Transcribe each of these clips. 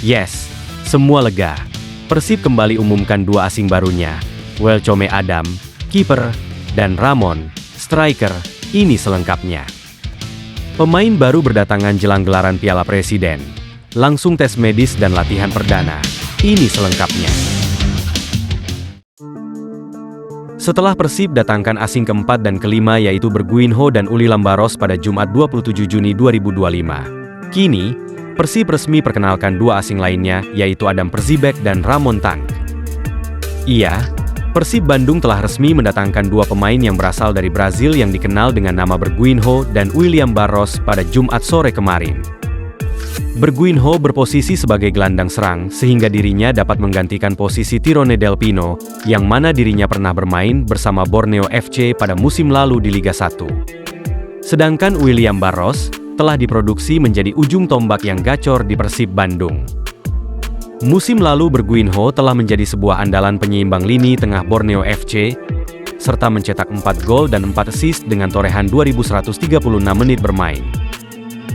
Yes, semua lega. Persib kembali umumkan dua asing barunya, Welcome Adam, kiper, dan Ramon, striker. Ini selengkapnya. Pemain baru berdatangan jelang gelaran Piala Presiden. Langsung tes medis dan latihan perdana. Ini selengkapnya. Setelah Persib datangkan asing keempat dan kelima yaitu Berguinho dan Uli Lambaros pada Jumat 27 Juni 2025. Kini, Persib resmi perkenalkan dua asing lainnya yaitu Adam Perzibek dan Ramon Tank. Iya, Persib Bandung telah resmi mendatangkan dua pemain yang berasal dari Brazil yang dikenal dengan nama Berguinho dan William Barros pada Jumat sore kemarin. Berguinho berposisi sebagai gelandang serang sehingga dirinya dapat menggantikan posisi Tirone Del Pino yang mana dirinya pernah bermain bersama Borneo FC pada musim lalu di Liga 1. Sedangkan William Barros telah diproduksi menjadi ujung tombak yang gacor di Persib Bandung. Musim lalu Berguinho telah menjadi sebuah andalan penyeimbang lini tengah Borneo FC serta mencetak 4 gol dan 4 assist dengan torehan 2136 menit bermain.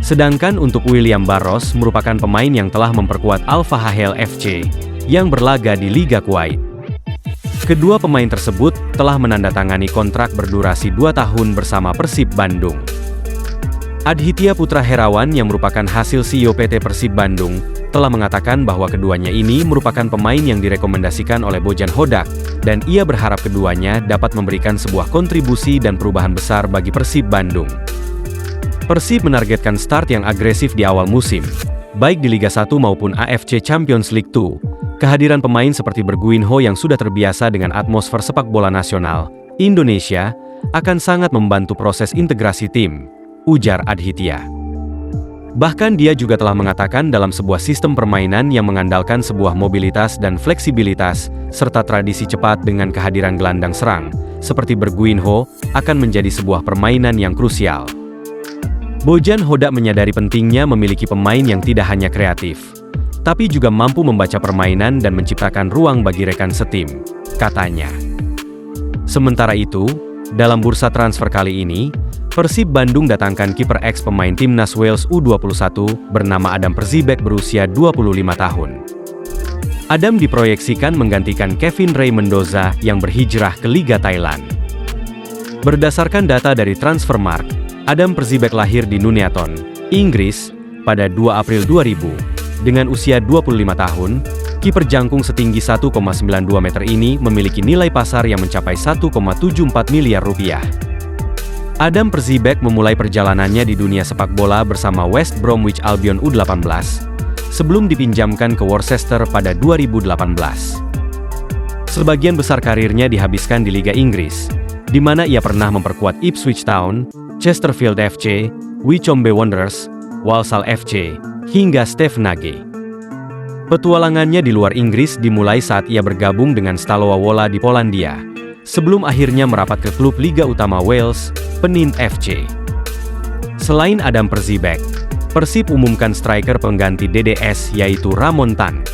Sedangkan untuk William Barros merupakan pemain yang telah memperkuat Al-Fahel FC yang berlaga di Liga Kuwait. Kedua pemain tersebut telah menandatangani kontrak berdurasi 2 tahun bersama Persib Bandung. Adhitya Putra Herawan yang merupakan hasil CEO PT Persib Bandung telah mengatakan bahwa keduanya ini merupakan pemain yang direkomendasikan oleh Bojan Hodak dan ia berharap keduanya dapat memberikan sebuah kontribusi dan perubahan besar bagi Persib Bandung. Persib menargetkan start yang agresif di awal musim, baik di Liga 1 maupun AFC Champions League 2. Kehadiran pemain seperti Berguinho yang sudah terbiasa dengan atmosfer sepak bola nasional Indonesia akan sangat membantu proses integrasi tim, ujar Adhitya. Bahkan dia juga telah mengatakan dalam sebuah sistem permainan yang mengandalkan sebuah mobilitas dan fleksibilitas, serta tradisi cepat dengan kehadiran gelandang serang, seperti Berguinho, akan menjadi sebuah permainan yang krusial. Bojan Hodak menyadari pentingnya memiliki pemain yang tidak hanya kreatif, tapi juga mampu membaca permainan dan menciptakan ruang bagi rekan setim, katanya. Sementara itu, dalam bursa transfer kali ini, Persib Bandung datangkan kiper ex pemain timnas Wales U21 bernama Adam Perzibek berusia 25 tahun. Adam diproyeksikan menggantikan Kevin Ray Mendoza yang berhijrah ke Liga Thailand. Berdasarkan data dari Transfermarkt, Adam Perzibek lahir di Nuneaton, Inggris, pada 2 April 2000. Dengan usia 25 tahun, kiper jangkung setinggi 1,92 meter ini memiliki nilai pasar yang mencapai 1,74 miliar rupiah. Adam Perzibek memulai perjalanannya di dunia sepak bola bersama West Bromwich Albion U18, sebelum dipinjamkan ke Worcester pada 2018. Sebagian besar karirnya dihabiskan di Liga Inggris, di mana ia pernah memperkuat Ipswich Town, Chesterfield FC, Wycombe Wanderers, Walsall FC, hingga Stevenage. Petualangannya di luar Inggris dimulai saat ia bergabung dengan Stalowa Wola di Polandia, sebelum akhirnya merapat ke klub Liga Utama Wales, Penint FC. Selain Adam Perzibek, Persib umumkan striker pengganti DDS yaitu Ramon Tank.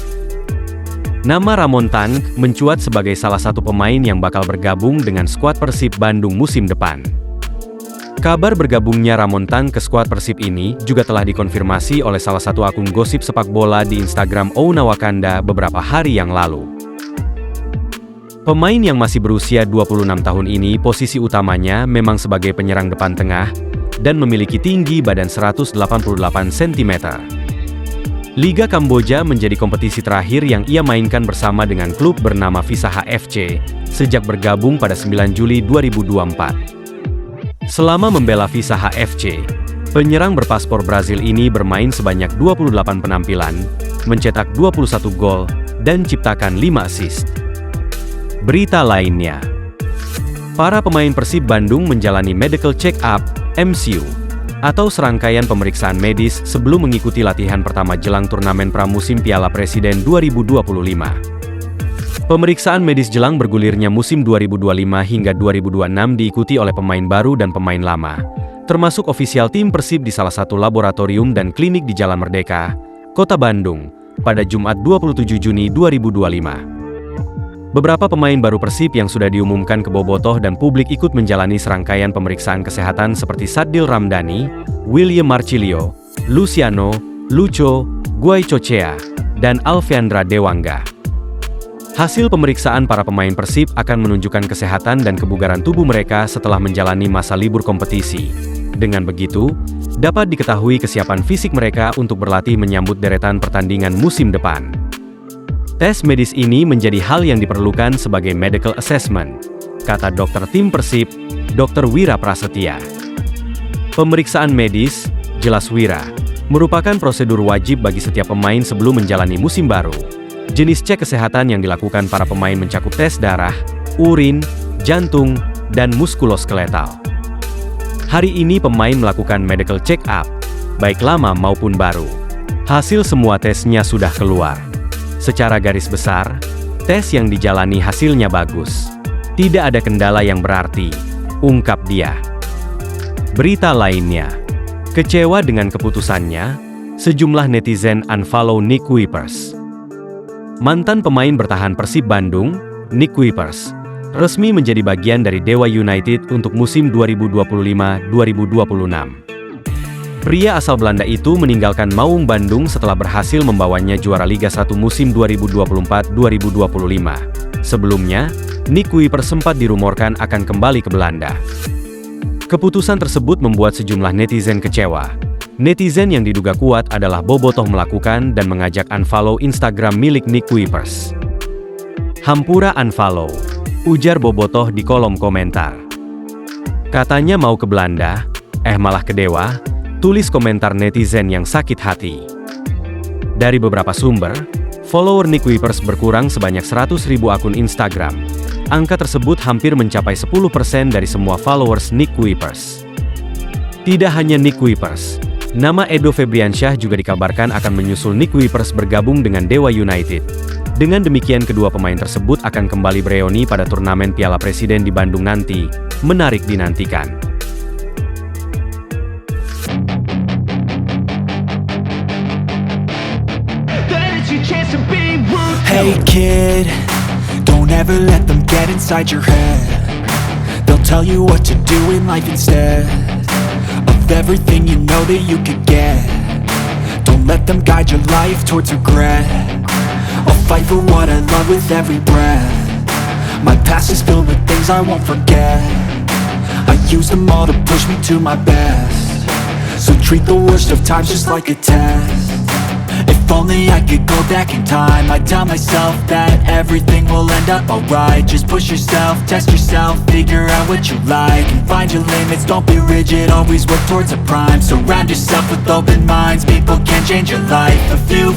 Nama Ramon Tank mencuat sebagai salah satu pemain yang bakal bergabung dengan skuad Persib Bandung musim depan. Kabar bergabungnya Ramon Tank ke skuad Persib ini juga telah dikonfirmasi oleh salah satu akun gosip sepak bola di Instagram Ouna Wakanda beberapa hari yang lalu. Pemain yang masih berusia 26 tahun ini posisi utamanya memang sebagai penyerang depan tengah dan memiliki tinggi badan 188 cm. Liga Kamboja menjadi kompetisi terakhir yang ia mainkan bersama dengan klub bernama Visaha FC sejak bergabung pada 9 Juli 2024. Selama membela Visaha FC, penyerang berpaspor Brazil ini bermain sebanyak 28 penampilan, mencetak 21 gol, dan ciptakan 5 assist. Berita lainnya, para pemain Persib Bandung menjalani medical check-up, MCU, atau serangkaian pemeriksaan medis sebelum mengikuti latihan pertama jelang turnamen pramusim Piala Presiden 2025. Pemeriksaan medis jelang bergulirnya musim 2025 hingga 2026 diikuti oleh pemain baru dan pemain lama, termasuk ofisial tim Persib di salah satu laboratorium dan klinik di Jalan Merdeka, Kota Bandung, pada Jumat 27 Juni 2025. Beberapa pemain baru Persib yang sudah diumumkan ke bobotoh dan publik ikut menjalani serangkaian pemeriksaan kesehatan seperti Sadil Ramdhani, William Marcilio, Luciano, Lucho, Guy Chocea, dan Alfiandra Dewangga. Hasil pemeriksaan para pemain Persib akan menunjukkan kesehatan dan kebugaran tubuh mereka setelah menjalani masa libur kompetisi. Dengan begitu, dapat diketahui kesiapan fisik mereka untuk berlatih menyambut deretan pertandingan musim depan. Tes medis ini menjadi hal yang diperlukan sebagai medical assessment, kata dokter tim Persib, Dr. Wira Prasetya. Pemeriksaan medis, jelas Wira, merupakan prosedur wajib bagi setiap pemain sebelum menjalani musim baru. Jenis cek kesehatan yang dilakukan para pemain mencakup tes darah, urin, jantung, dan muskuloskeletal. Hari ini pemain melakukan medical check-up, baik lama maupun baru. Hasil semua tesnya sudah keluar. Secara garis besar, tes yang dijalani hasilnya bagus. Tidak ada kendala yang berarti, ungkap dia. Berita lainnya, kecewa dengan keputusannya, sejumlah netizen unfollow Nick Kuipers. Mantan pemain bertahan Persib Bandung, Nick Kuipers, resmi menjadi bagian dari Dewa United untuk musim 2025-2026. Pria asal Belanda itu meninggalkan Maung Bandung setelah berhasil membawanya juara Liga 1 musim 2024-2025. Sebelumnya, Nick Kuipers sempat dirumorkan akan kembali ke Belanda. Keputusan tersebut membuat sejumlah netizen kecewa. Netizen yang diduga kuat adalah bobotoh melakukan dan mengajak unfollow Instagram milik Nick Kuipers. Hampura unfollow, ujar bobotoh di kolom komentar. Katanya mau ke Belanda, malah ke Dewa, tulis komentar netizen yang sakit hati. Dari beberapa sumber, follower Nick Kuipers berkurang sebanyak 100.000 akun Instagram. Angka tersebut hampir mencapai 10% dari semua followers Nick Kuipers. Tidak hanya Nick Kuipers, nama Edo Febriansyah juga dikabarkan akan menyusul Nick Kuipers bergabung dengan Dewa United. Dengan demikian kedua pemain tersebut akan kembali bereuni pada turnamen Piala Presiden di Bandung nanti, menarik dinantikan. Hey kid, don't ever let them get inside your head. They'll tell you what to do in life instead of everything you know that you could get. Don't let them guide your life towards regret. I'll fight for what I love with every breath. My past is filled with things I won't forget. I use them all to push me to my best. So treat the worst of times just like a test. If only I could go back in time, I'd tell myself that everything will end up alright. Just push yourself, test yourself, figure out what you like, and find your limits, don't be rigid, always work towards a prime. Surround yourself with open minds, people can change your life. A few